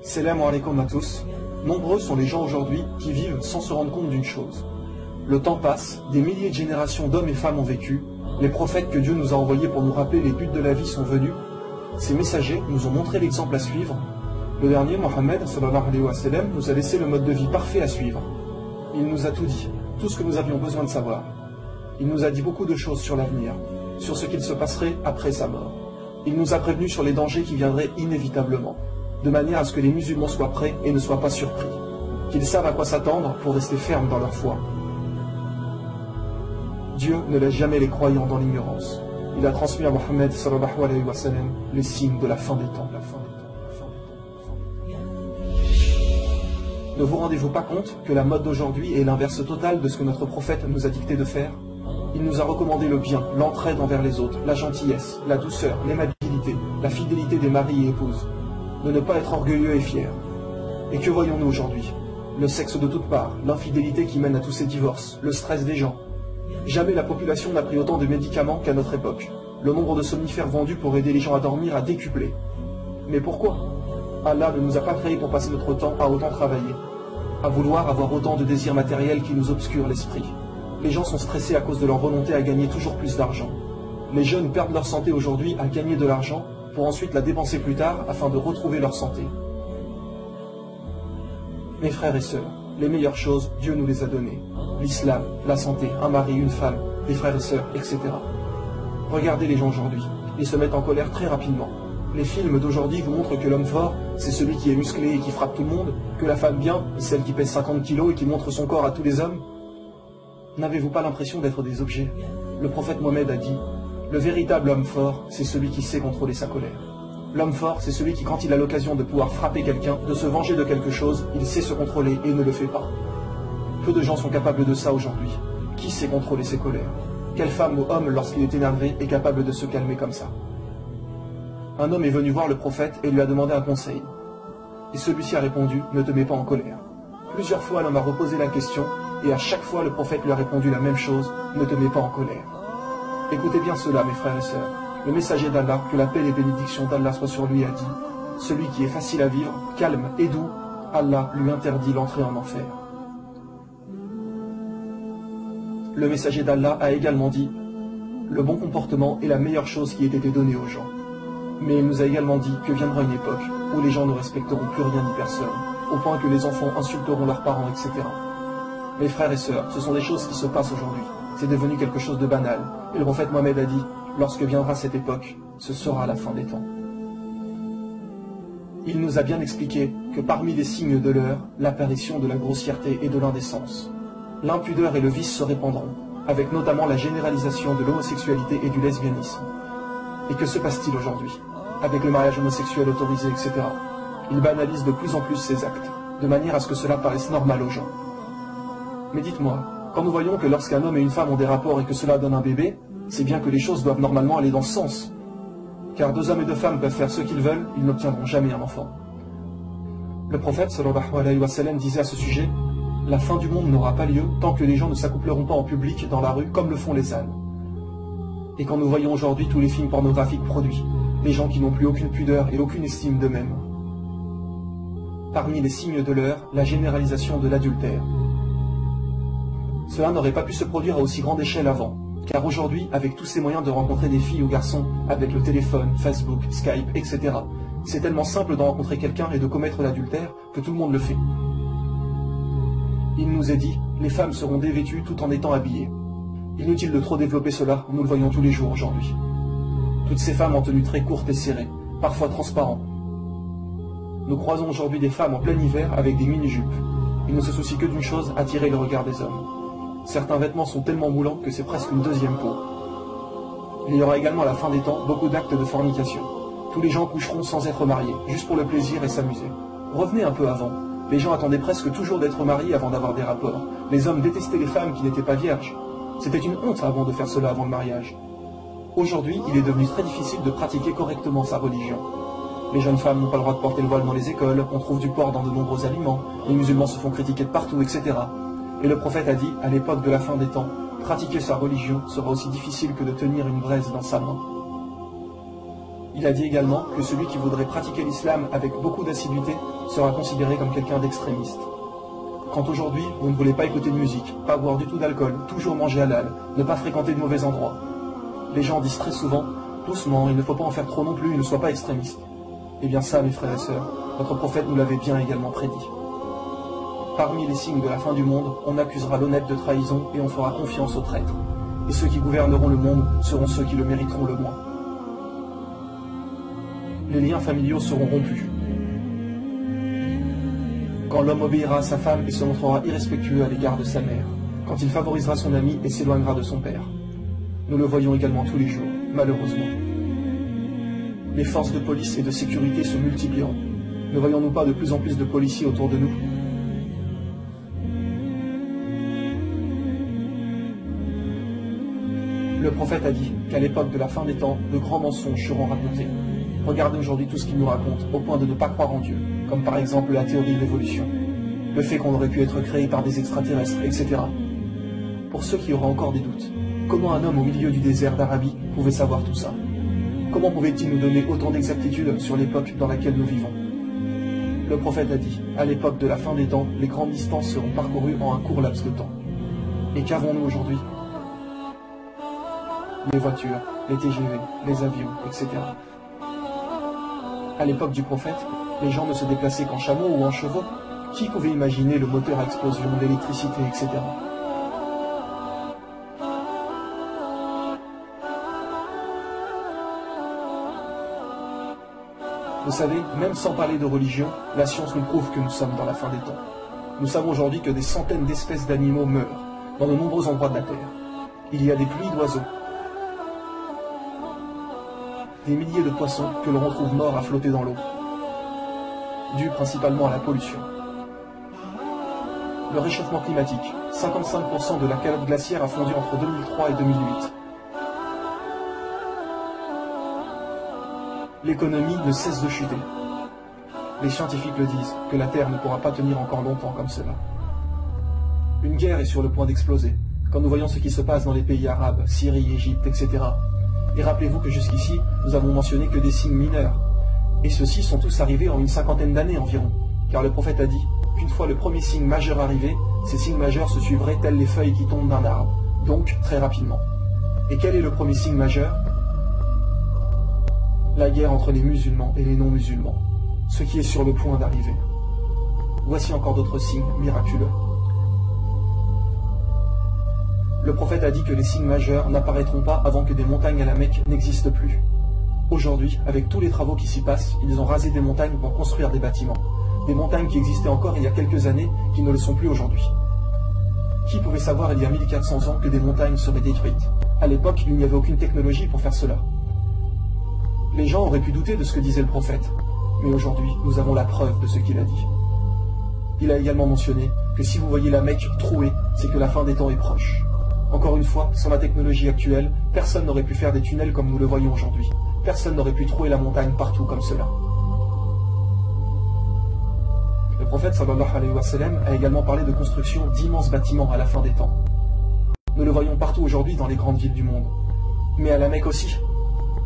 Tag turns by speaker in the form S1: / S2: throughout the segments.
S1: Salam alaikum à tous. Nombreux sont les gens aujourd'hui qui vivent sans se rendre compte d'une chose. Le temps passe, des milliers de générations d'hommes et femmes ont vécu, les prophètes que Dieu nous a envoyés pour nous rappeler les buts de la vie sont venus, ces messagers nous ont montré l'exemple à suivre. Le dernier, Mohammed sallallahu alayhi wa sallam, nous a laissé le mode de vie parfait à suivre. Il nous a tout dit, tout ce que nous avions besoin de savoir. Il nous a dit beaucoup de choses sur l'avenir, sur ce qu'il se passerait après sa mort. Il nous a prévenus sur les dangers qui viendraient inévitablement, de manière à ce que les musulmans soient prêts et ne soient pas surpris, qu'ils savent à quoi s'attendre pour rester fermes dans leur foi. Dieu ne laisse jamais les croyants dans l'ignorance. Il a transmis à Mohammed sallallahu alayhi wa sallam les signes de la fin des temps. Ne vous rendez-vous pas compte que la mode d'aujourd'hui est l'inverse total de ce que notre prophète nous a dicté de faire? Il nous a recommandé le bien, l'entraide envers les autres, la gentillesse, la douceur, l'aimabilité, la fidélité des maris et épouses, de ne pas être orgueilleux et fiers. Et que voyons-nous aujourd'hui? Le sexe de toutes parts, l'infidélité qui mène à tous ces divorces, le stress des gens. Jamais la population n'a pris autant de médicaments qu'à notre époque. Le nombre de somnifères vendus pour aider les gens à dormir a décuplé. Mais pourquoi? Allah ne nous a pas créés pour passer notre temps à autant travailler, à vouloir avoir autant de désirs matériels qui nous obscurent l'esprit. Les gens sont stressés à cause de leur volonté à gagner toujours plus d'argent. Les jeunes perdent leur santé aujourd'hui à gagner de l'argent pour ensuite la dépenser plus tard afin de retrouver leur santé. Mes frères et sœurs, les meilleures choses, Dieu nous les a données. L'islam, la santé, un mari, une femme, des frères et sœurs, etc. Regardez les gens aujourd'hui, ils se mettent en colère très rapidement. Les films d'aujourd'hui vous montrent que l'homme fort, c'est celui qui est musclé et qui frappe tout le monde, que la femme bien, c'est celle qui pèse 50 kilos et qui montre son corps à tous les hommes. N'avez-vous pas l'impression d'être des objets? Le prophète Mohammed a dit, le véritable homme fort, c'est celui qui sait contrôler sa colère. L'homme fort, c'est celui qui, quand il a l'occasion de pouvoir frapper quelqu'un, de se venger de quelque chose, il sait se contrôler et ne le fait pas. Peu de gens sont capables de ça aujourd'hui. Qui sait contrôler ses colères? Quelle femme ou homme, lorsqu'il est énervé, est capable de se calmer comme ça? Un homme est venu voir le prophète et lui a demandé un conseil. Et celui-ci a répondu, ne te mets pas en colère. Plusieurs fois l'homme a reposé la question, et à chaque fois le prophète lui a répondu la même chose, ne te mets pas en colère. Écoutez bien cela, mes frères et sœurs. Le messager d'Allah, que la paix et les bénédictions d'Allah soient sur lui, a dit, celui qui est facile à vivre, calme et doux, Allah lui interdit l'entrée en enfer. Le messager d'Allah a également dit, le bon comportement est la meilleure chose qui ait été donnée aux gens. Mais il nous a également dit que viendra une époque où les gens ne respecteront plus rien ni personne, au point que les enfants insulteront leurs parents, etc. Mes frères et sœurs, ce sont des choses qui se passent aujourd'hui. C'est devenu quelque chose de banal. Et le prophète Mohammed a dit, lorsque viendra cette époque, ce sera la fin des temps. Il nous a bien expliqué que parmi les signes de l'heure, l'apparition de la grossièreté et de l'indécence. L'impudeur et le vice se répandront, avec notamment la généralisation de l'homosexualité et du lesbianisme. Et que se passe-t-il aujourd'hui, avec le mariage homosexuel autorisé, etc. Ils banalisent de plus en plus ces actes, de manière à ce que cela paraisse normal aux gens. Mais dites-moi, quand nous voyons que lorsqu'un homme et une femme ont des rapports et que cela donne un bébé, c'est bien que les choses doivent normalement aller dans ce sens. Car deux hommes et deux femmes peuvent faire ce qu'ils veulent, ils n'obtiendront jamais un enfant. Le prophète sallallahu alayhi wa sallam disait à ce sujet, la fin du monde n'aura pas lieu tant que les gens ne s'accoupleront pas en public dans la rue comme le font les ânes. Et quand nous voyons aujourd'hui tous les films pornographiques produits, les gens qui n'ont plus aucune pudeur et aucune estime d'eux-mêmes. Parmi les signes de l'heure, la généralisation de l'adultère. Cela n'aurait pas pu se produire à aussi grande échelle avant, car aujourd'hui, avec tous ces moyens de rencontrer des filles ou garçons, avec le téléphone, Facebook, Skype, etc., c'est tellement simple de rencontrer quelqu'un et de commettre l'adultère que tout le monde le fait. Il nous est dit, les femmes seront dévêtues tout en étant habillées. Inutile de trop développer cela, nous le voyons tous les jours aujourd'hui. Toutes ces femmes en tenue très courte et serrée, parfois transparentes. Nous croisons aujourd'hui des femmes en plein hiver avec des mini-jupes. Ils ne se soucient que d'une chose, attirer le regard des hommes. Certains vêtements sont tellement moulants que c'est presque une deuxième peau. Il y aura également à la fin des temps beaucoup d'actes de fornication. Tous les gens coucheront sans être mariés, juste pour le plaisir et s'amuser. Revenez un peu avant. Les gens attendaient presque toujours d'être mariés avant d'avoir des rapports. Les hommes détestaient les femmes qui n'étaient pas vierges. C'était une honte avant de faire cela avant le mariage. Aujourd'hui, il est devenu très difficile de pratiquer correctement sa religion. Les jeunes femmes n'ont pas le droit de porter le voile dans les écoles, on trouve du porc dans de nombreux aliments, les musulmans se font critiquer de partout, etc. Et le prophète a dit, à l'époque de la fin des temps, pratiquer sa religion sera aussi difficile que de tenir une braise dans sa main. Il a dit également que celui qui voudrait pratiquer l'islam avec beaucoup d'assiduité sera considéré comme quelqu'un d'extrémiste. Quand aujourd'hui, vous ne voulez pas écouter de musique, pas boire du tout d'alcool, toujours manger halal, ne pas fréquenter de mauvais endroits, les gens disent très souvent, doucement, il ne faut pas en faire trop non plus, ne sois pas extrémiste. Eh bien ça, mes frères et sœurs, notre prophète nous l'avait bien également prédit. Parmi les signes de la fin du monde, on accusera l'honnête de trahison et on fera confiance aux traîtres. Et ceux qui gouverneront le monde seront ceux qui le mériteront le moins. Les liens familiaux seront rompus. Quand l'homme obéira à sa femme et se montrera irrespectueux à l'égard de sa mère, quand il favorisera son ami et s'éloignera de son père. Nous le voyons également tous les jours, malheureusement. Les forces de police et de sécurité se multiplieront. Ne voyons-nous pas de plus en plus de policiers autour de nous? Le prophète a dit qu'à l'époque de la fin des temps, de grands mensonges seront racontés. Regardez aujourd'hui tout ce qu'il nous raconte, au point de ne pas croire en Dieu, comme par exemple la théorie de l'évolution, le fait qu'on aurait pu être créé par des extraterrestres, etc. Pour ceux qui auraient encore des doutes, comment un homme au milieu du désert d'Arabie pouvait savoir tout ça? Comment pouvait-il nous donner autant d'exactitude sur l'époque dans laquelle nous vivons? Le prophète a dit, à l'époque de la fin des temps, les grandes distances seront parcourues en un court laps de temps. Et qu'avons-nous aujourd'hui? Les voitures, les TGV, les avions, etc. À l'époque du prophète, les gens ne se déplaçaient qu'en chameau ou en chevaux. Qui pouvait imaginer le moteur à explosion, l'électricité, etc. Vous savez, même sans parler de religion, la science nous prouve que nous sommes dans la fin des temps. Nous savons aujourd'hui que des centaines d'espèces d'animaux meurent dans de nombreux endroits de la Terre. Il y a des pluies d'oiseaux, des milliers de poissons que l'on retrouve morts à flotter dans l'eau, dû principalement à la pollution. Le réchauffement climatique, 55% de la calotte glaciaire a fondu entre 2003 et 2008. L'économie ne cesse de chuter. Les scientifiques le disent, que la Terre ne pourra pas tenir encore longtemps comme cela. Une guerre est sur le point d'exploser, quand nous voyons ce qui se passe dans les pays arabes, Syrie, Égypte, etc. Et rappelez-vous que jusqu'ici, nous avons mentionné que des signes mineurs. Et ceux-ci sont tous arrivés en une cinquantaine d'années environ, car le prophète a dit qu'une fois le premier signe majeur arrivé, ces signes majeurs se suivraient tels les feuilles qui tombent d'un arbre, donc très rapidement. Et quel est le premier signe majeur? La guerre entre les musulmans et les non-musulmans, ce qui est sur le point d'arriver. Voici encore d'autres signes miraculeux. Le prophète a dit que les signes majeurs n'apparaîtront pas avant que des montagnes à la Mecque n'existent plus. Aujourd'hui, avec tous les travaux qui s'y passent, ils ont rasé des montagnes pour construire des bâtiments. Des montagnes qui existaient encore il y a quelques années, qui ne le sont plus aujourd'hui. Qui pouvait savoir il y a 1400 ans que des montagnes seraient détruites? À l'époque, il n'y avait aucune technologie pour faire cela. Les gens auraient pu douter de ce que disait le prophète, mais aujourd'hui, nous avons la preuve de ce qu'il a dit. Il a également mentionné que si vous voyez la Mecque trouée, c'est que la fin des temps est proche. Encore une fois, sans la technologie actuelle, personne n'aurait pu faire des tunnels comme nous le voyons aujourd'hui. Personne n'aurait pu trouer la montagne partout comme cela. Le prophète sallallahu alayhi wa sallam a également parlé de construction d'immenses bâtiments à la fin des temps. Nous le voyons partout aujourd'hui dans les grandes villes du monde. Mais à la Mecque aussi.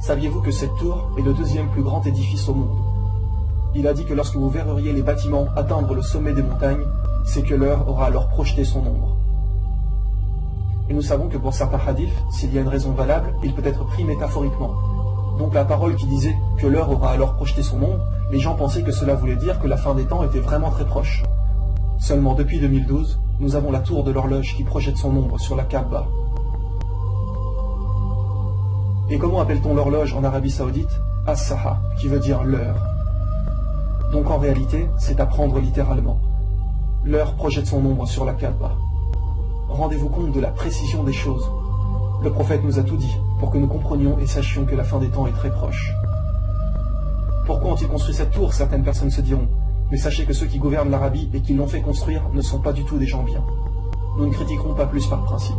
S1: Saviez-vous que cette tour est le deuxième plus grand édifice au monde? Il a dit que lorsque vous verriez les bâtiments atteindre le sommet des montagnes, c'est que l'heure aura alors projeté son ombre. Et nous savons que pour certains hadiths, s'il y a une raison valable, il peut être pris métaphoriquement. Donc la parole qui disait que l'heure aura alors projeté son ombre, les gens pensaient que cela voulait dire que la fin des temps était vraiment très proche. Seulement depuis 2012, nous avons la tour de l'horloge qui projette son ombre sur la Kaaba. Et comment appelle-t-on l'horloge en Arabie Saoudite? As-Saha, qui veut dire l'heure. Donc en réalité, c'est à prendre littéralement. L'heure projette son ombre sur la Kaaba. Rendez-vous compte de la précision des choses. Le prophète nous a tout dit, pour que nous comprenions et sachions que la fin des temps est très proche. Pourquoi ont-ils construit cette tour? Certaines personnes se diront. Mais sachez que ceux qui gouvernent l'Arabie et qui l'ont fait construire ne sont pas du tout des gens bien. Nous ne critiquerons pas plus par principe.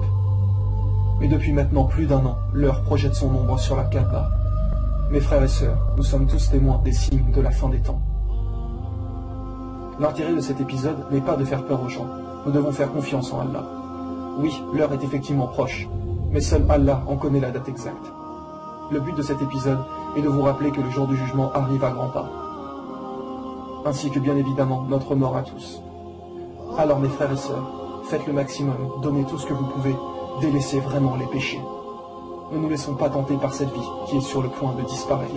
S1: Mais depuis maintenant plus d'un an, l'heure projette son ombre sur la Kaaba. Mes frères et sœurs, nous sommes tous témoins des signes de la fin des temps. L'intérêt de cet épisode n'est pas de faire peur aux gens. Nous devons faire confiance en Allah. Oui, l'heure est effectivement proche, mais seul Allah en connaît la date exacte. Le but de cet épisode et de vous rappeler que le jour du jugement arrive à grands pas, ainsi que bien évidemment notre mort à tous. Alors mes frères et sœurs, faites le maximum, donnez tout ce que vous pouvez, délaissez vraiment les péchés. Ne nous laissons pas tenter par cette vie qui est sur le point de disparaître.